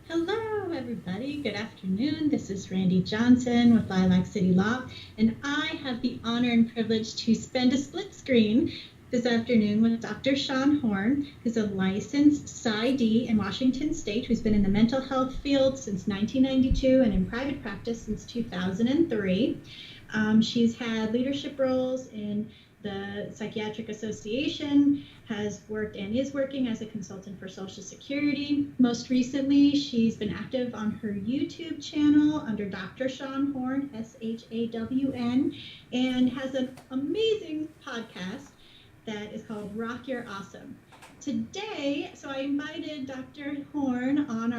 Hello, everybody. Good afternoon. This is Randi Johnson with Lilac City Law, and I have the honor and privilege to spend a split screen this afternoon with Dr. Shawn Horn, who's a licensed PsyD in Washington State, who's been in the mental health field since 1992 and in private practice since 2003. She's had leadership roles in the Psychiatric Association, has worked and is working as a consultant for Social Security. Most recently, she's been active on her YouTube channel under Dr. Shawn Horn, SHAWN, and has an amazing podcast that is called Rock Your Awesome. Today, so I invited Dr. Horn on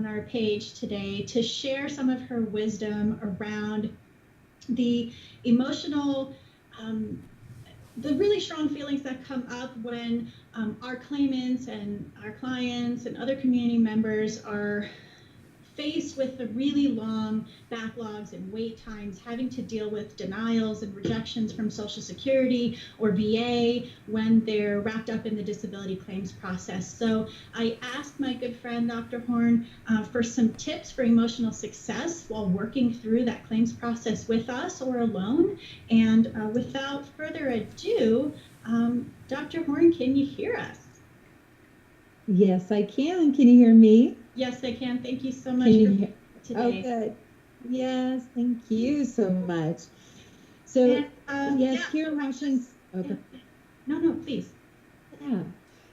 our page today to share some of her wisdom around the emotional the really strong feelings that come up when our claimants and our clients and other community members are faced with the really long backlogs and wait times, having to deal with denials and rejections from Social Security or VA when they're wrapped up in the disability claims process. So I asked my good friend, Dr. Horn, for some tips for emotional success while working through that claims process with us or alone. And without further ado, Dr. Horn, can you hear us? Yes, I can. Can you hear me? Yes, I can. Thank you so much for today. Oh, good. Yes, thank you so much. So, here in Washington. Okay. No, please. Yeah.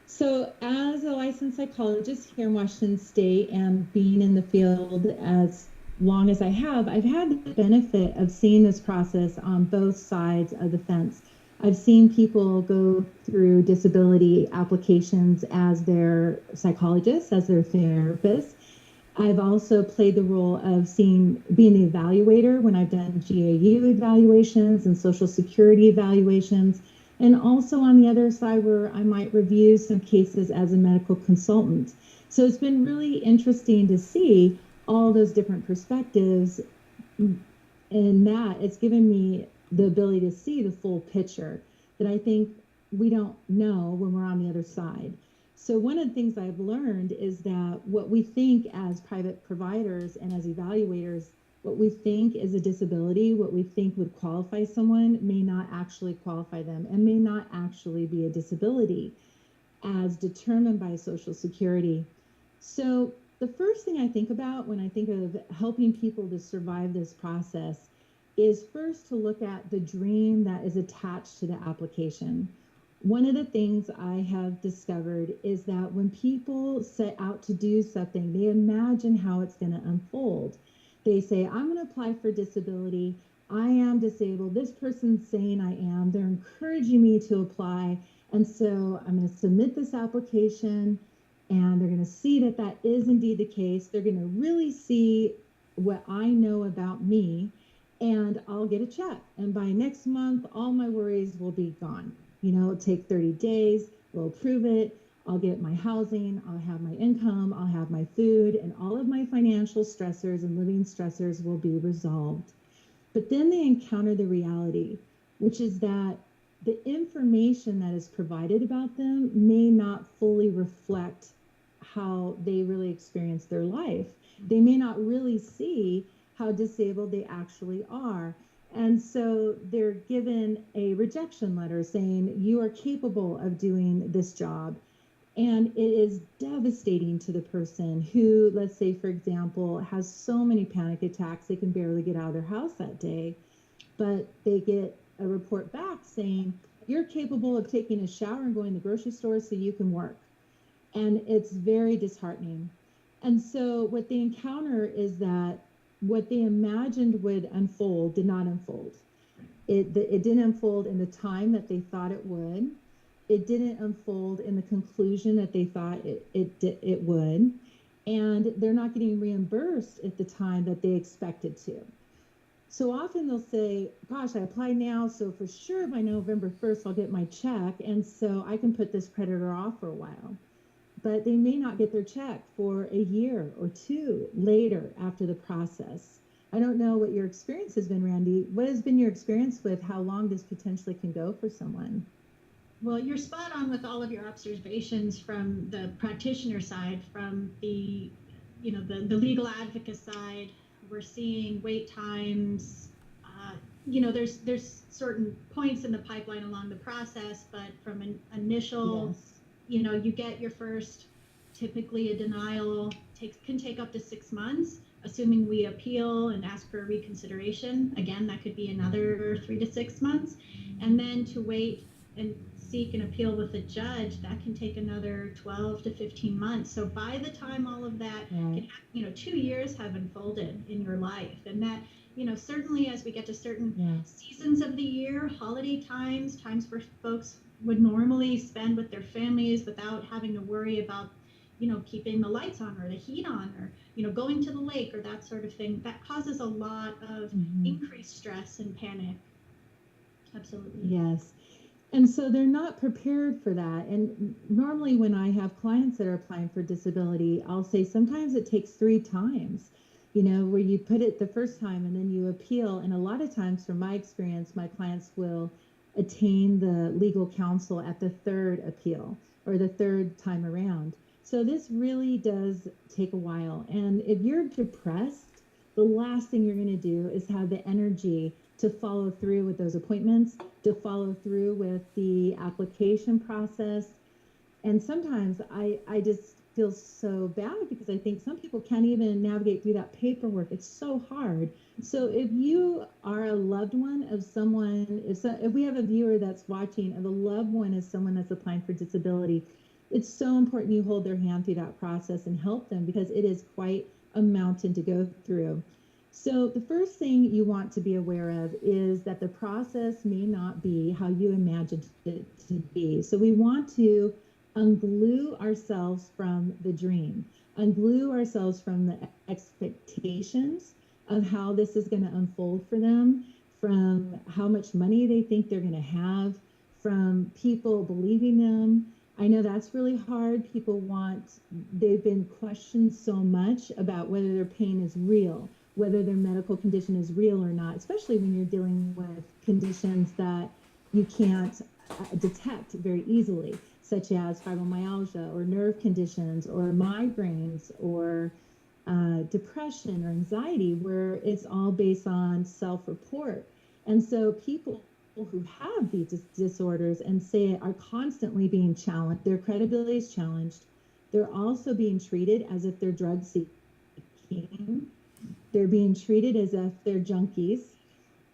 So, as a licensed psychologist here in Washington State and being in the field as long as I have, I've had the benefit of seeing this process on both sides of the fence. I've seen people go through disability applications as their psychologists, as their therapists. I've also played the role of being the evaluator when I've done GAU evaluations and Social Security evaluations, and also on the other side where I might review some cases as a medical consultant. So it's been really interesting to see all those different perspectives, and that it's given me the ability to see the full picture that I think we don't know when we're on the other side. So one of the things I've learned is that what we think as private providers and as evaluators, what we think is a disability, what we think would qualify someone may not actually qualify them and may not actually be a disability as determined by Social Security. So the first thing I think about when I think of helping people to survive this process is first to look at the dream that is attached to the application. One of the things I have discovered is that when people set out to do something, they imagine how it's going to unfold. They say, I'm going to apply for disability. I am disabled. This person's saying I am. They're encouraging me to apply. And so I'm going to submit this application, and they're going to see that that is indeed the case. They're going to really see what I know about me, and I'll get a check. And by next month, all my worries will be gone. It'll take 30 days, we'll approve it, I'll get my housing, I'll have my income, I'll have my food, and all of my financial stressors and living stressors will be resolved. But then they encounter the reality, which is that the information that is provided about them may not fully reflect how they really experience their life. They may not really see how disabled they actually are. And so they're given a rejection letter saying, you are capable of doing this job. And it is devastating to the person who, let's say, for example, has so many panic attacks, they can barely get out of their house that day. But they get a report back saying, you're capable of taking a shower and going to the grocery store so you can work. And it's very disheartening. And so what they encounter is that what they imagined would unfold did not unfold. It didn't unfold in the time that they thought it would. It didn't unfold in the conclusion that they thought it would. And they're not getting reimbursed at the time that they expected to. So often they'll say, gosh, I applied now, so for sure by November 1st, I'll get my check. And so I can put this creditor off for a while. But they may not get their check for a year or two later after the process. I don't know what your experience has been, Randi. What has been your experience with how long this potentially can go for someone? Well, you're spot on with all of your observations from the practitioner side, from the the legal advocate side, we're seeing wait times. There's certain points in the pipeline along the process, but from an initial, Yes. You get your first, typically a denial can take up to 6 months, assuming we appeal and ask for reconsideration. Again, that could be another 3 to 6 months, and then to wait and seek an appeal with a judge, that can take another 12 to 15 months. So by the time all of that can happen, 2 years have unfolded in your life. And that, certainly as we get to certain seasons of the year, holiday times where folks would normally spend with their families without having to worry about, keeping the lights on or the heat on, or, going to the lake or that sort of thing, that causes a lot of increased stress and panic. Absolutely. Yes. And so they're not prepared for that. And normally when I have clients that are applying for disability, I'll say sometimes it takes 3 times, where you put it the first time and then you appeal. And a lot of times, from my experience, my clients will attain the legal counsel at the 3rd appeal or the 3rd time around. So this really does take a while. And if you're depressed, the last thing you're going to do is have the energy to follow through with those appointments, to follow through with the application process. And sometimes I just feel so bad because I think some people can't even navigate through that paperwork. It's so hard. So if you are a loved one of someone, if we have a viewer that's watching and the loved one is someone that's applying for disability, it's so important you hold their hand through that process and help them, because it is quite a mountain to go through. So the first thing you want to be aware of is that the process may not be how you imagined it to be. So we want to unglue ourselves from the dream, unglue ourselves from the expectations of how this is going to unfold for them, from how much money they think they're going to have, from people believing them. I know that's really hard. They've been questioned so much about whether their pain is real, whether their medical condition is real or not, especially when you're dealing with conditions that you can't detect very easily, such as fibromyalgia or nerve conditions or migraines or depression or anxiety, where it's all based on self-report. And so people who have these disorders and say it are constantly being challenged, their credibility is challenged. They're also being treated as if they're drug seeking. They're being treated as if they're junkies.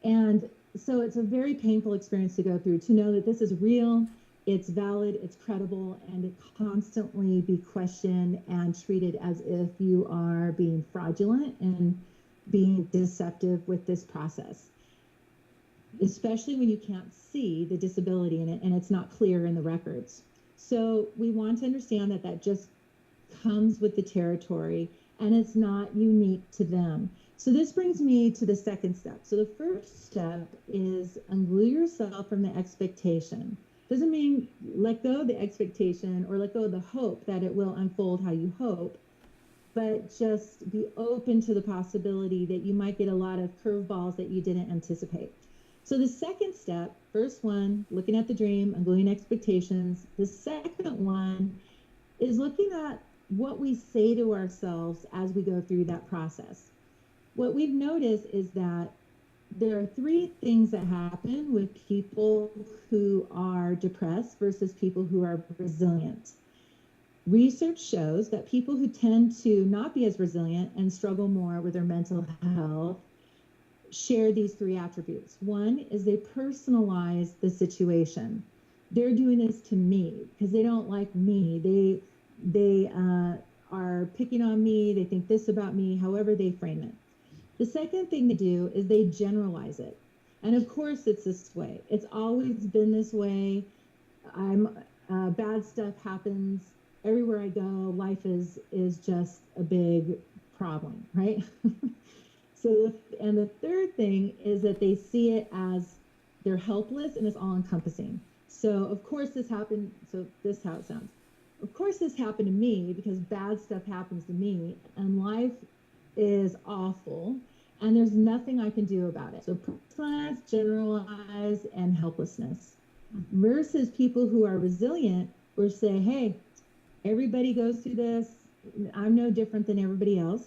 And so it's a very painful experience to go through, to know that this is real, it's valid, it's credible, and to constantly be questioned and treated as if you are being fraudulent and being deceptive with this process, especially when you can't see the disability in it and it's not clear in the records. So we want to understand that that just comes with the territory and it's not unique to them. So this brings me to the second step. So the first step is unglue yourself from the expectation. Doesn't mean let go of the expectation or let go of the hope that it will unfold how you hope, but just be open to the possibility that you might get a lot of curveballs that you didn't anticipate. So the second step, first one, looking at the dream, ungluing expectations. The second one is looking at what we say to ourselves as we go through that process. What we've noticed is that there are 3 things that happen with people who are depressed versus people who are resilient. Research shows that people who tend to not be as resilient and struggle more with their mental health share these 3 attributes. One is they personalize the situation. They're doing this to me because they don't like me. They are picking on me. They think this about me, however they frame it. The second thing they do is they generalize it. And of course it's this way. It's always been this way. Bad stuff happens everywhere I go. Life is just a big problem, right? So, and the third thing is that they see it as they're helpless and it's all encompassing. So of course this happened. So this is how it sounds. Of course this happened to me because bad stuff happens to me and life is awful and there's nothing I can do about it. So personalize, generalize, and helplessness. Versus people who are resilient or say, hey, everybody goes through this. I'm no different than everybody else.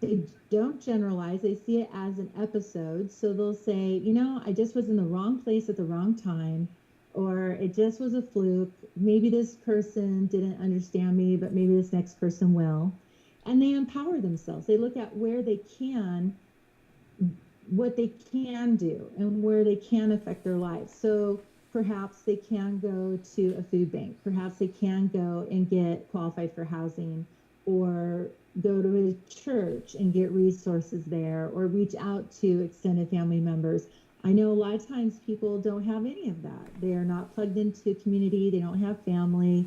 They don't generalize, they see it as an episode. So they'll say, I just was in the wrong place at the wrong time, or it just was a fluke. Maybe this person didn't understand me, but maybe this next person will. And they empower themselves. They look at where they can, what they can do, and where they can affect their lives. So perhaps they can go to a food bank. Perhaps they can go and get qualified for housing, or go to a church and get resources there, or reach out to extended family members. I know a lot of times people don't have any of that. They are not plugged into community. They don't have family,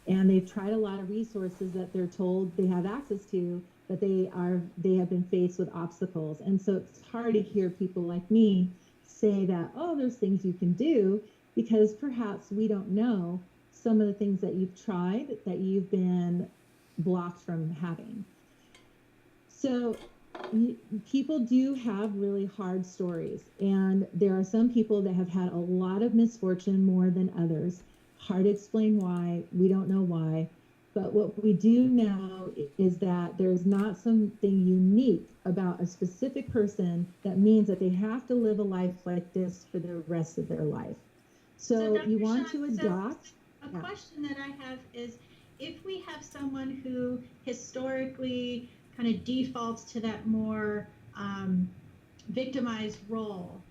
and they've tried a lot of resources that they're told they have access to, but they have been faced with obstacles. And so it's hard to hear people like me say that, oh, there's things you can do, because perhaps we don't know some of the things that you've tried that you've been blocked from having. So people do have really hard stories, and there are some people that have had a lot of misfortune more than others. Hard to explain why. We don't know why. But what we do know is that there's not something unique about a specific person that means that they have to live a life like this for the rest of their life. So you want to adopt. A question that I have is, if we have someone who historically kind of defaults to that more victimized role,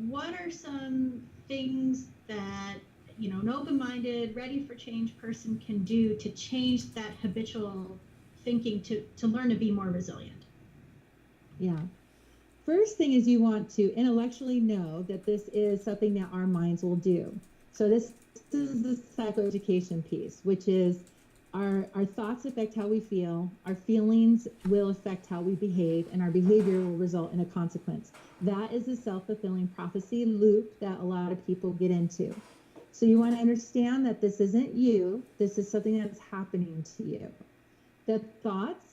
what are some things that an open-minded, ready for change person can do to change that habitual thinking, to learn to be more resilient? Yeah. First thing is, you want to intellectually know that this is something that our minds will do. So this is the psychoeducation piece, which is our thoughts affect how we feel, our feelings will affect how we behave, and our behavior will result in a consequence. That is the self-fulfilling prophecy loop that a lot of people get into. So you want to understand that this isn't you, this is something that's happening to you. That thoughts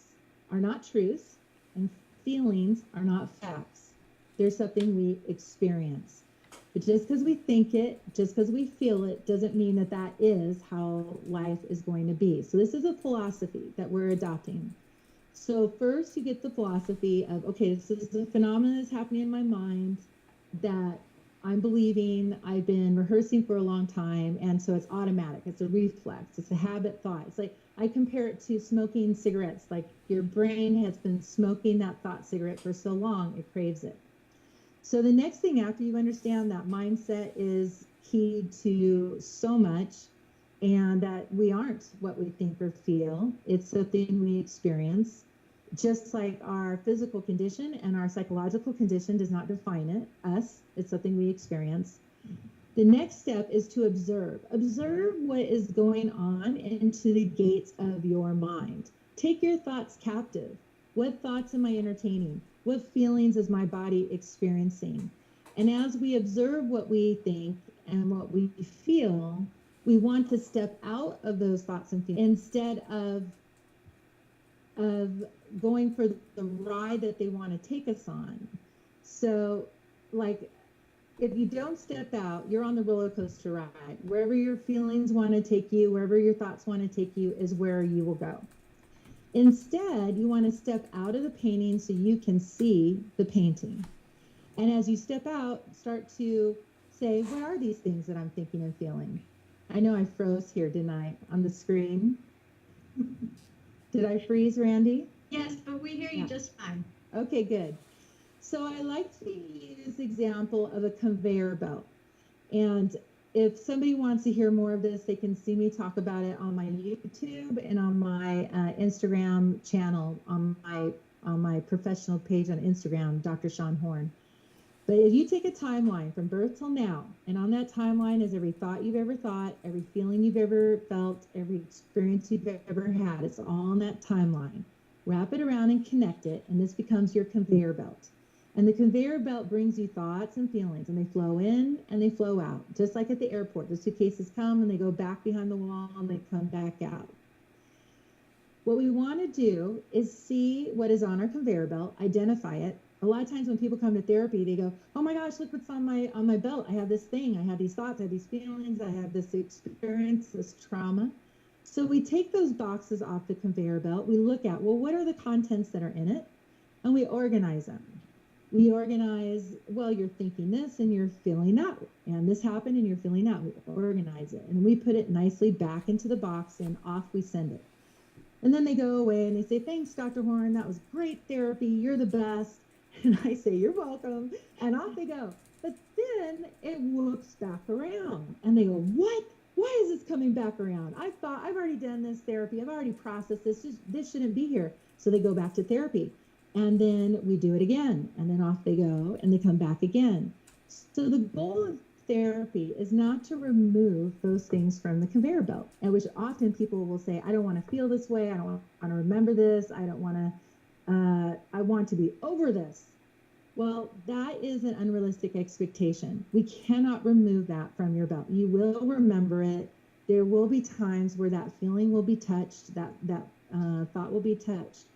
are not truths, and feelings are not facts. They're something we experience. But just because we think it, just because we feel it, doesn't mean that that is how life is going to be. So this is a philosophy that we're adopting. So first you get the philosophy of, okay, this is a phenomenon that's happening in my mind that I'm believing, I've been rehearsing for a long time, and so it's automatic. It's a reflex. It's a habit thought. It's like, I compare it to smoking cigarettes. Like, your brain has been smoking that thought cigarette for so long, it craves it. So the next thing, after you understand that mindset is key to so much, and that we aren't what we think or feel, it's something we experience. Just like our physical condition and our psychological condition does not define us, it's something we experience. The next step is to observe. Observe what is going on into the gates of your mind. Take your thoughts captive. What thoughts am I entertaining? What feelings is my body experiencing? And as we observe what we think and what we feel, we want to step out of those thoughts and feelings instead of going for the ride that they want to take us on. So, like, if you don't step out, you're on the roller coaster ride. Wherever your feelings want to take you, wherever your thoughts want to take you, is where you will go. Instead, you want to step out of the painting so you can see the painting. And as you step out, start to say, what are these things that I'm thinking and feeling? I know I froze here, didn't I, on the screen? Did I freeze, Randy? Yes, but we hear you just fine. Okay, good. So I like to use the example of a conveyor belt. And if somebody wants to hear more of this, they can see me talk about it on my YouTube and on my Instagram channel, on my professional page on Instagram, Dr. Shawn Horn. But if you take a timeline from birth till now, and on that timeline is every thought you've ever thought, every feeling you've ever felt, every experience you've ever had, it's all on that timeline. Wrap it around and connect it, and this becomes your conveyor belt. And the conveyor belt brings you thoughts and feelings, and they flow in and they flow out. Just like at the airport, the suitcases come and they go back behind the wall and they come back out. What we want to do is see what is on our conveyor belt, identify it. A lot of times when people come to therapy, they go, oh my gosh, look what's on my belt. I have this thing, I have these thoughts, I have these feelings, I have this experience, this trauma. So we take those boxes off the conveyor belt. We look at, well, what are the contents that are in it? And we organize them. We organize, well, you're thinking this and you're feeling that, and this happened and you're feeling that. We organize it and we put it nicely back into the box and off we send it. And then they go away and they say, thanks, Dr. Horn. That was great therapy. You're the best. And I say, you're welcome. And off they go. But then it loops back around and they go, what? Why is this coming back around? I thought I've already done this therapy. I've already processed this. This shouldn't be here. So they go back to therapy. And then we do it again. And then off they go and they come back again. So the goal of therapy is not to remove those things from the conveyor belt, and which often people will say, I don't want to feel this way. I don't want to remember this. I don't want to, I want to be over this. Well, that is an unrealistic expectation. We cannot remove that from your belt. You will remember it. There will be times where that feeling will be touched, that thought will be touched.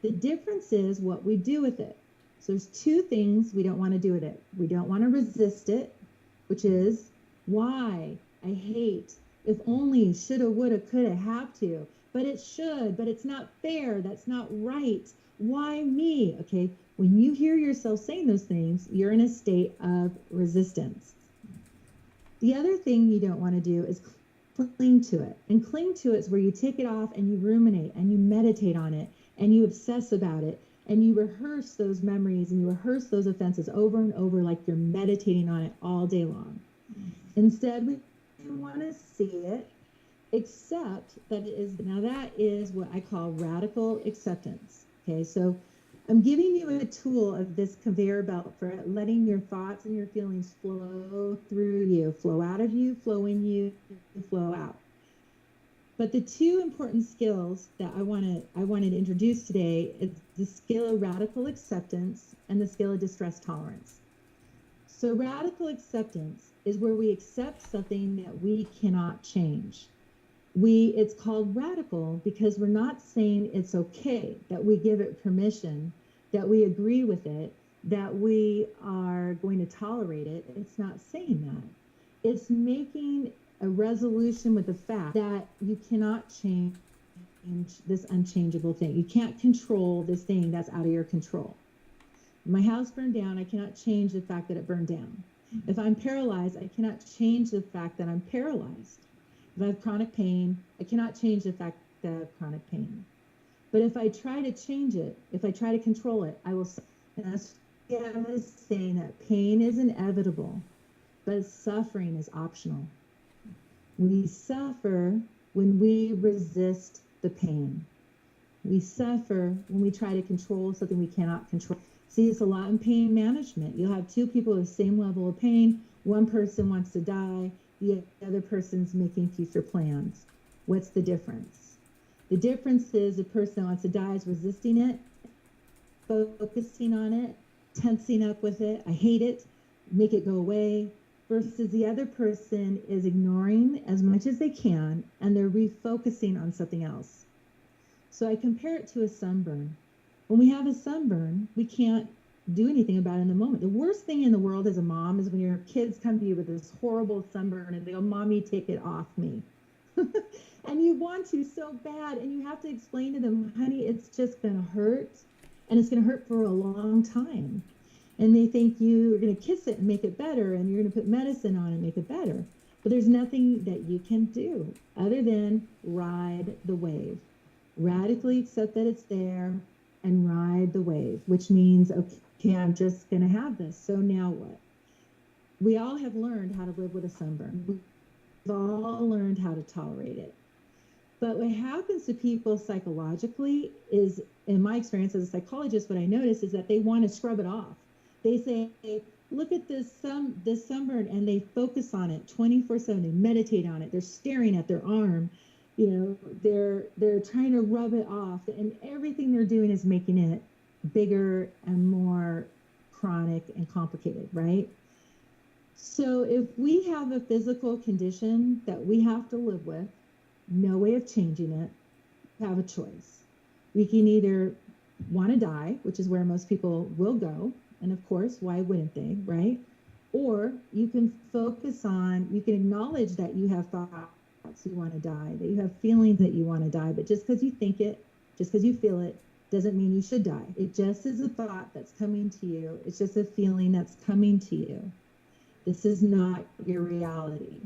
The difference is what we do with it. So there's two things we don't want to do with it. We don't want to resist it, which is why, I hate, if only, shoulda, woulda, coulda, have to, but it should, but it's not fair, that's not right, why me? Okay, when you hear yourself saying those things, you're in a state of resistance. The other thing you don't want to do is cling to it. And cling to it is where you take it off and you ruminate and you meditate on it and you obsess about it and you rehearse those memories and you rehearse those offenses over and over like you're meditating on it all day long. Instead, we want to see it, accept that it is, now that is what I call radical acceptance. Okay, so I'm giving you a tool of this conveyor belt for letting your thoughts and your feelings flow through you, flow out of you, flow in you, flow out. But the two important skills that I wanted to introduce today is the skill of radical acceptance and the skill of distress tolerance. So radical acceptance is where we accept something that we cannot change. It's called radical because we're not saying it's okay, that we give it permission, that we agree with it, that we are going to tolerate it. It's not saying that. It's making a resolution with the fact that you cannot change this unchangeable thing. You can't control this thing that's out of your control. My house burned down. I cannot change the fact that it burned down. If I'm paralyzed, I cannot change the fact that I'm paralyzed. If I have chronic pain, I cannot change the fact that I have chronic pain. But if I try to change it, if I try to control it, I will. And that's saying that pain is inevitable, but suffering is optional. We suffer when we resist the pain. We suffer when we try to control something we cannot control. See, it's a lot in pain management. You'll have two people with the same level of pain. One person wants to die. The other person's making future plans. What's the difference? The difference is the person that wants to die is resisting it, focusing on it, tensing up with it. I hate it. Make it go away. Versus the other person is ignoring as much as they can, and they're refocusing on something else. So I compare it to a sunburn. When we have a sunburn, we can't do anything about it in the moment. The worst thing in the world as a mom is when your kids come to you with this horrible sunburn and they go, Mommy, take it off me. And you want to so bad, and you have to explain to them, honey, it's just going to hurt, and it's going to hurt for a long time. And they think you're going to kiss it and make it better, and you're going to put medicine on it and make it better. But there's nothing that you can do other than ride the wave. Radically accept that it's there and ride the wave, which means, okay, I'm just going to have this. So now what? We all have learned how to live with a sunburn. We've all learned how to tolerate it. But what happens to people psychologically is, in my experience as a psychologist, what I notice is that they want to scrub it off. They say, look at this sunburn, and they focus on it 24/7. They meditate on it. They're staring at their arm. You know, they're trying to rub it off, and everything they're doing is making it bigger and more chronic and complicated, right? So if we have a physical condition that we have to live with, no way of changing it, we have a choice. We can either want to die, which is where most people will go, and of course, why wouldn't they, right? Or you can focus on, you can acknowledge that you have thoughts thoughts you want to die, that you have feelings that you want to die, but just because you think it, just because you feel it, doesn't mean you should die. It just is a thought that's coming to you. It's just a feeling that's coming to you. This is not your reality.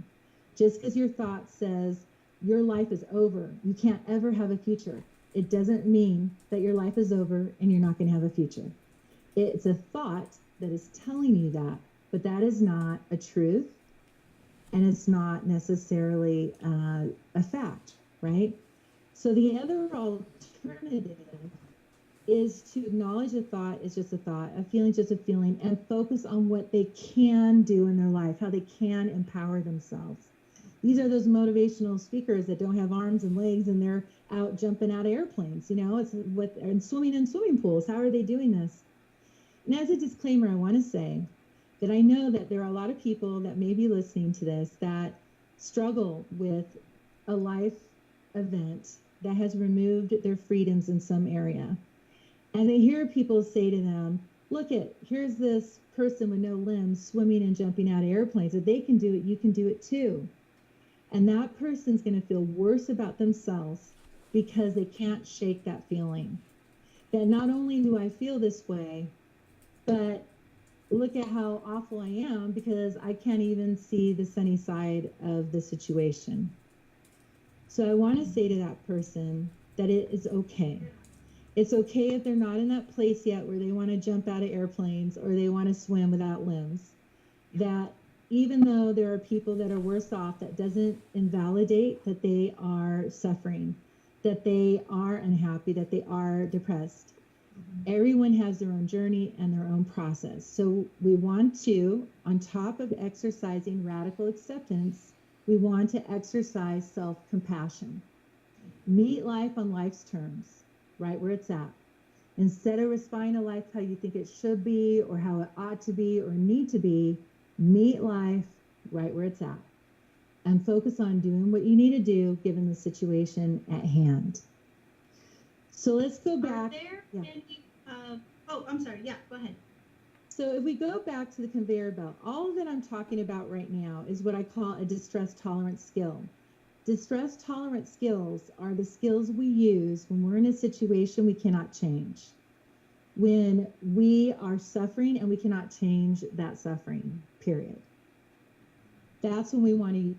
Just because your thought says your life is over, you can't ever have a future, it doesn't mean that your life is over and you're not going to have a future. It's a thought that is telling you that, but that is not a truth, and it's not necessarily a fact, right? So the other alternative is to acknowledge a thought is just a thought, a feeling is just a feeling, and focus on what they can do in their life, how they can empower themselves. These are those motivational speakers that don't have arms and legs and they're out jumping out of airplanes, and swimming in swimming pools. How are they doing this? And as a disclaimer, I want to say that I know that there are a lot of people that may be listening to this that struggle with a life event that has removed their freedoms in some area. And they hear people say to them, look here's this person with no limbs swimming and jumping out of airplanes. If they can do it, you can do it too. And that person's going to feel worse about themselves because they can't shake that feeling. That not only do I feel this way, but look at how awful I am because I can't even see the sunny side of the situation. So I want to say to that person that it is okay. It's okay if they're not in that place yet where they want to jump out of airplanes or they want to swim without limbs. That even though there are people that are worse off, that doesn't invalidate that they are suffering, that they are unhappy, that they are depressed. Everyone has their own journey and their own process. So we want to, on top of exercising radical acceptance, we want to exercise self-compassion. Meet life on life's terms, right where it's at. Instead of responding to life how you think it should be or how it ought to be or need to be, meet life right where it's at and focus on doing what you need to do given the situation at hand. So let's go back. I'm sorry. Yeah, go ahead. So if we go back to the conveyor belt, all that I'm talking about right now is what I call a distress tolerance skill. Distress tolerance skills are the skills we use when we're in a situation we cannot change. When we are suffering and we cannot change that suffering, period. That's when we want to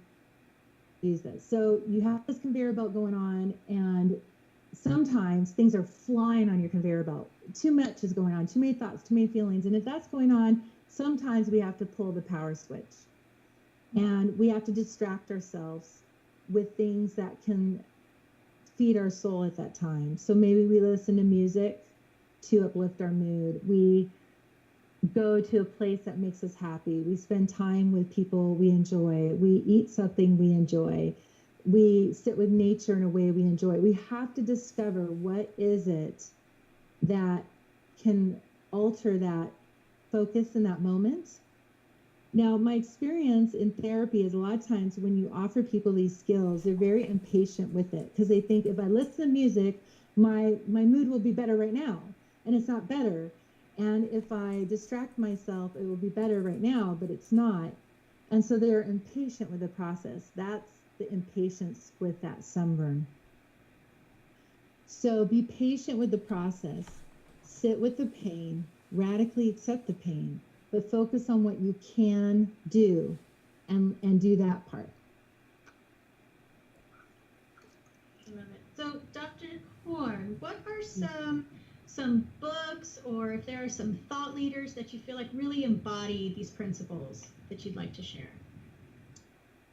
use this. So you have this conveyor belt going on, and sometimes things are flying on your conveyor belt. Too much is going on, too many thoughts, too many feelings. And if that's going on, sometimes we have to pull the power switch. And we have to distract ourselves with things that can feed our soul at that time. So maybe we listen to music to uplift our mood. We go to a place that makes us happy. We spend time with people we enjoy. We eat something we enjoy. We sit with nature in a way we enjoy. We have to discover what is it that can alter that focus in that moment. Now, my experience in therapy is a lot of times when you offer people these skills, they're very impatient with it because they think if I listen to music, my mood will be better right now. And it's not better. And if I distract myself, it will be better right now, but it's not. And so they're impatient with the process. That's the impatience with that sunburn. So be patient with the process. Sit with the pain, radically accept the pain, but focus on what you can do and do that part. I love it. So, Dr. Horn, what are some books, or if there are some thought leaders that you feel like really embody these principles that you'd like to share?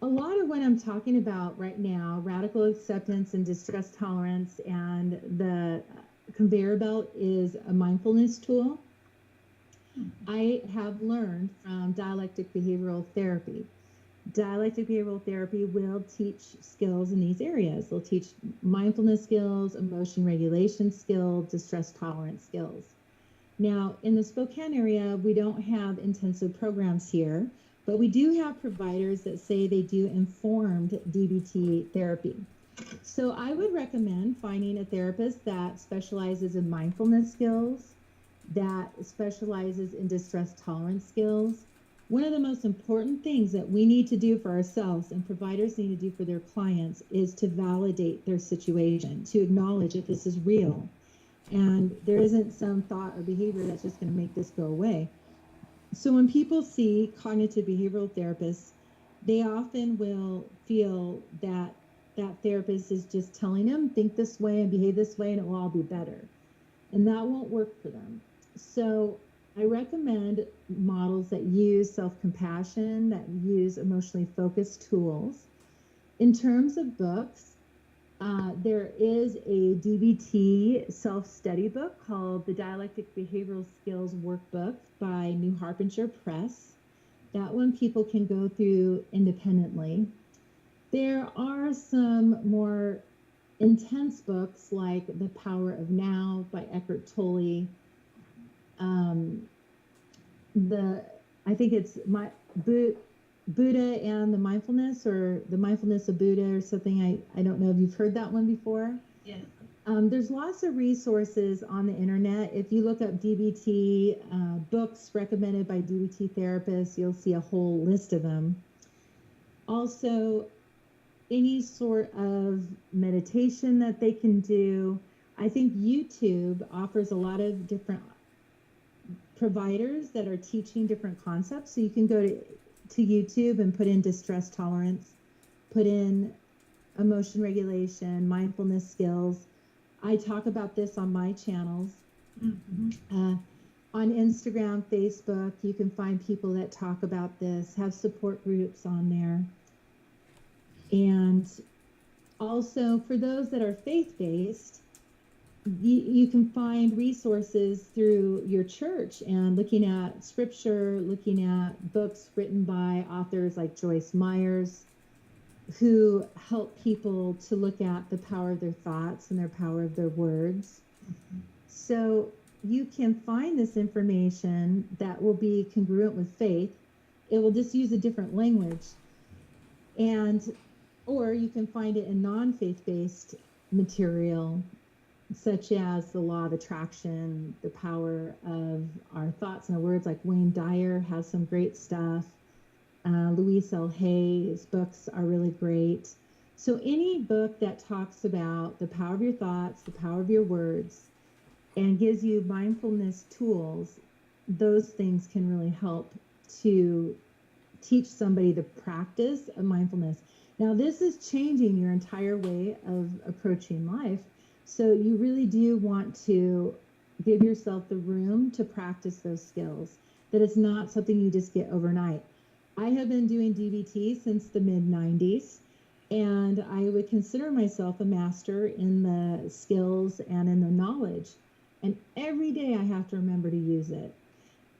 A lot of what I'm talking about right now, radical acceptance and distress tolerance and the conveyor belt, is a mindfulness tool I have learned from dialectic behavioral therapy. Dialectic behavioral therapy will teach skills in these areas. They'll teach mindfulness skills, emotion regulation skills, distress tolerance skills. Now, in the Spokane area, we don't have intensive programs here, but we do have providers that say they do informed DBT therapy. So I would recommend finding a therapist that specializes in mindfulness skills, that specializes in distress tolerance skills, One of the most important things that we need to do for ourselves and providers need to do for their clients is to validate their situation, to acknowledge that this is real. And there isn't some thought or behavior that's just going to make this go away. So when people see cognitive behavioral therapists, they often will feel that that therapist is just telling them, think this way and behave this way, and it will all be better. And that won't work for them. So I recommend models that use self-compassion, that use emotionally focused tools. In terms of books, there is a DBT self-study book called the Dialectic Behavioral Skills Workbook by New Harbinger Press. That one people can go through independently. There are some more intense books like The Power of Now by Eckhart Tolle. I think it's Buddha and the Mindfulness, or The Mindfulness of Buddha, or something. I don't know if you've heard that one before. Yes. There's lots of resources on the internet. If you look up DBT books recommended by DBT therapists, you'll see a whole list of them. Also, any sort of meditation that they can do. I think YouTube offers a lot of different providers that are teaching different concepts. So you can go to YouTube and put in distress tolerance, put in emotion regulation, mindfulness skills. I talk about this on my channels. Mm-hmm. On Instagram, Facebook, you can find people that talk about this, have support groups on there. And also for those that are faith-based, you can find resources through your church and looking at scripture, looking at books written by authors like Joyce Myers, who help people to look at the power of their thoughts and their power of their words. Mm-hmm. So you can find this information that will be congruent with faith. It will just use a different language. Or you can find it in non-faith-based material, such as the law of attraction, the power of our thoughts and our words, like Wayne Dyer has some great stuff. Louise L. Hay's books are really great. So any book that talks about the power of your thoughts, the power of your words, and gives you mindfulness tools, those things can really help to teach somebody the practice of mindfulness. Now, this is changing your entire way of approaching life. So you really do want to give yourself the room to practice those skills, that it's not something you just get overnight. I have been doing DBT since the mid-90s, and I would consider myself a master in the skills and in the knowledge. And every day I have to remember to use it.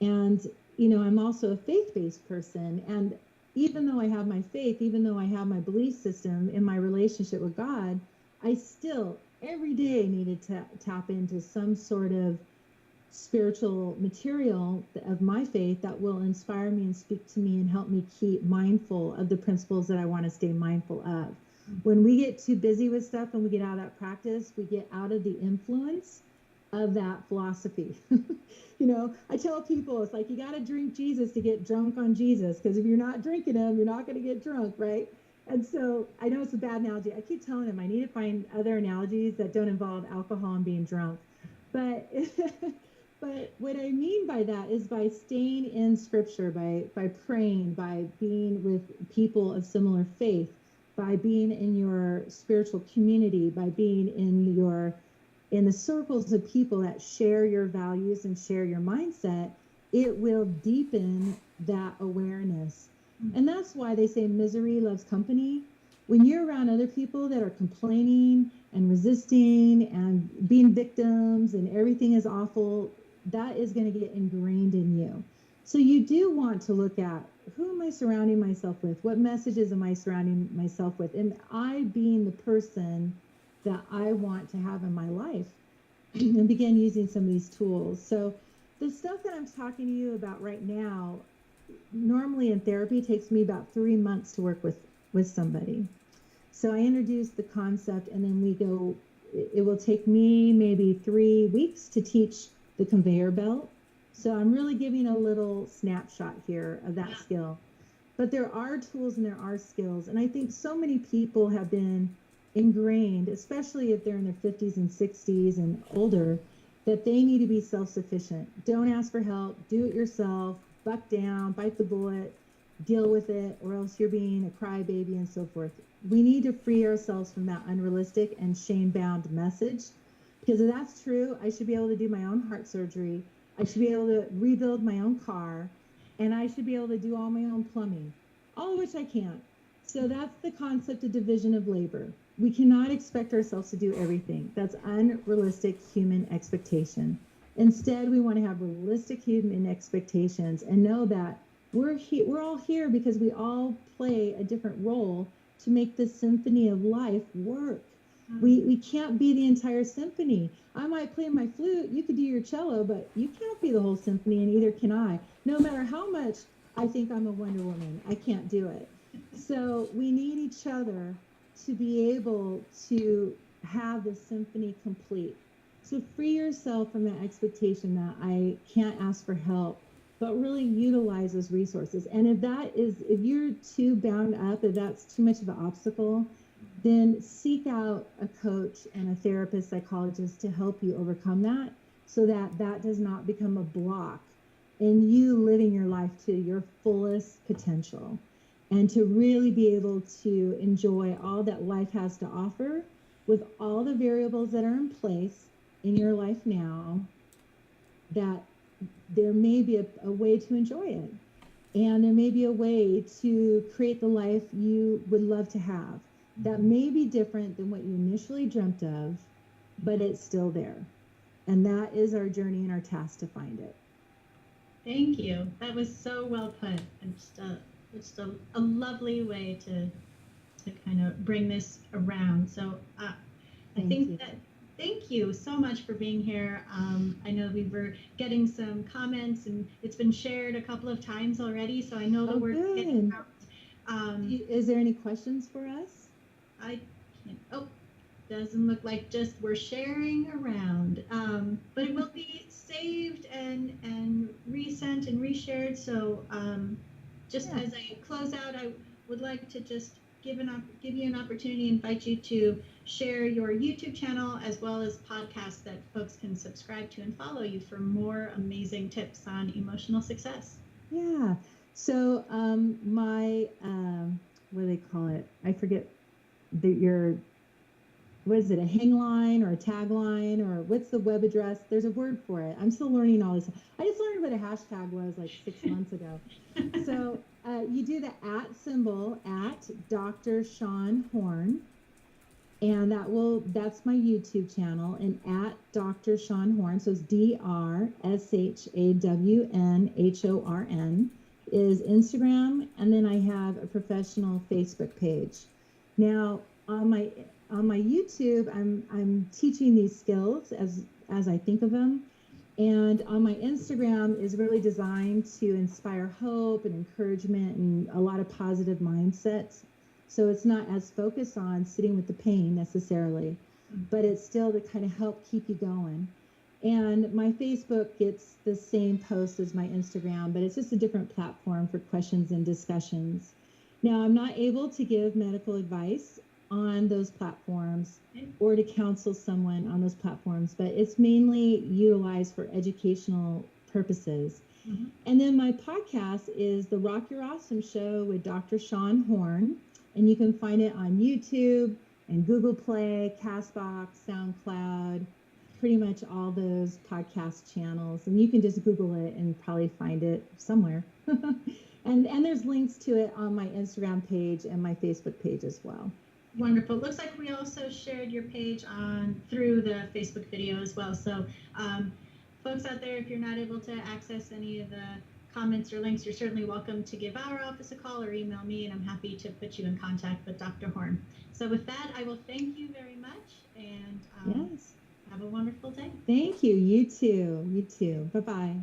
And, I'm also a faith-based person. And even though I have my faith, even though I have my belief system in my relationship with God, I still every day needed to tap into some sort of spiritual material of my faith that will inspire me and speak to me and help me keep mindful of the principles that I want to stay mindful of. When we get too busy with stuff and we get out of that practice, we get out of the influence of that philosophy. I tell people, it's like, you got to drink Jesus to get drunk on Jesus, because if you're not drinking him, you're not going to get drunk, right? And so I know it's a bad analogy. I keep telling them I need to find other analogies that don't involve alcohol and being drunk. But but what I mean by that is by staying in scripture, by praying, by being with people of similar faith, by being in your spiritual community, by being in the circles of people that share your values and share your mindset, it will deepen that awareness. And that's why they say misery loves company. When you're around other people that are complaining and resisting and being victims and everything is awful, that is going to get ingrained in you. So you do want to look at, who am I surrounding myself with? What messages am I surrounding myself with? Am I being the person that I want to have in my life? And begin using some of these tools. So the stuff that I'm talking to you about right now, normally in therapy, takes me about 3 months to work with somebody. So I introduce the concept, and then it will take me maybe 3 weeks to teach the conveyor belt. So I'm really giving a little snapshot here of that Yeah. skill. But there are tools and there are skills. And I think so many people have been ingrained, especially if they're in their 50s and 60s and older, that they need to be self-sufficient. Don't ask for help, do it yourself, buck down, bite the bullet, deal with it, or else you're being a crybaby and so forth. We need to free ourselves from that unrealistic and shame-bound message. Because if that's true, I should be able to do my own heart surgery. I should be able to rebuild my own car, and I should be able to do all my own plumbing, all of which I can't. So that's the concept of division of labor. We cannot expect ourselves to do everything. That's unrealistic human expectation. Instead, we want to have realistic human expectations and know that we're all here because we all play a different role to make the symphony of life work. We can't be the entire symphony. I might play my flute, you could do your cello, but you can't be the whole symphony, and neither can I. No matter how much I think I'm a Wonder Woman, I can't do it. So we need each other to be able to have the symphony complete. So free yourself from that expectation that I can't ask for help, but really utilize those resources. And if you're too bound up, if that's too much of an obstacle, then seek out a coach and a therapist, psychologist to help you overcome that, so that that does not become a block in you living your life to your fullest potential, and to really be able to enjoy all that life has to offer with all the variables that are in place in your life now, that there may be a way to enjoy it. And there may be a way to create the life you would love to have that may be different than what you initially dreamt of, but it's still there. And that is our journey and our task to find it. Thank you. That was so well put. And just a lovely way to kind of bring this around. So I think that thank you so much for being here. I know we were getting some comments and it's been shared a couple of times already, so I know the word's getting out. Is there any questions for us? I can't. Doesn't look like, just we're sharing around. But it will be saved and resent and reshared. So as I close out, I would like to just give you an opportunity, invite you to share your YouTube channel as well as podcasts that folks can subscribe to and follow you for more amazing tips on emotional success. Yeah. So my what do they call it? I forget what is it, a hang line or a tagline, or what's the web address? There's a word for it. I'm still learning all this. I just learned what a hashtag was like 6 months ago. So you do the @ at Dr. Shawn Horn, and that's my YouTube channel, and at Dr. Shawn Horn, so it's DrShawnHorn is Instagram, and then I have a professional Facebook page. Now on my YouTube, I'm teaching these skills as I think of them, and on my Instagram is really designed to inspire hope and encouragement and a lot of positive mindsets. So it's not as focused on sitting with the pain necessarily, but it's still to kind of help keep you going. And my Facebook gets the same post as my Instagram, but it's just a different platform for questions and discussions. Now, I'm not able to give medical advice on those platforms or to counsel someone on those platforms, but it's mainly utilized for educational purposes. Mm-hmm. And then my podcast is the Rock Your Awesome Show with Dr. Shawn Horn, and you can find it on YouTube and Google Play, Castbox, SoundCloud, pretty much all those podcast channels, and you can just Google it and probably find it somewhere. and there's links to it on my Instagram page and my Facebook page as well. Wonderful. Looks like we also shared your page through the Facebook video as well. So folks out there, if you're not able to access any of the comments or links, you're certainly welcome to give our office a call or email me, and I'm happy to put you in contact with Dr. Horn. So with that, I will thank you very much, and yes. Have a wonderful day. Thank you. You too. You too. Bye-bye.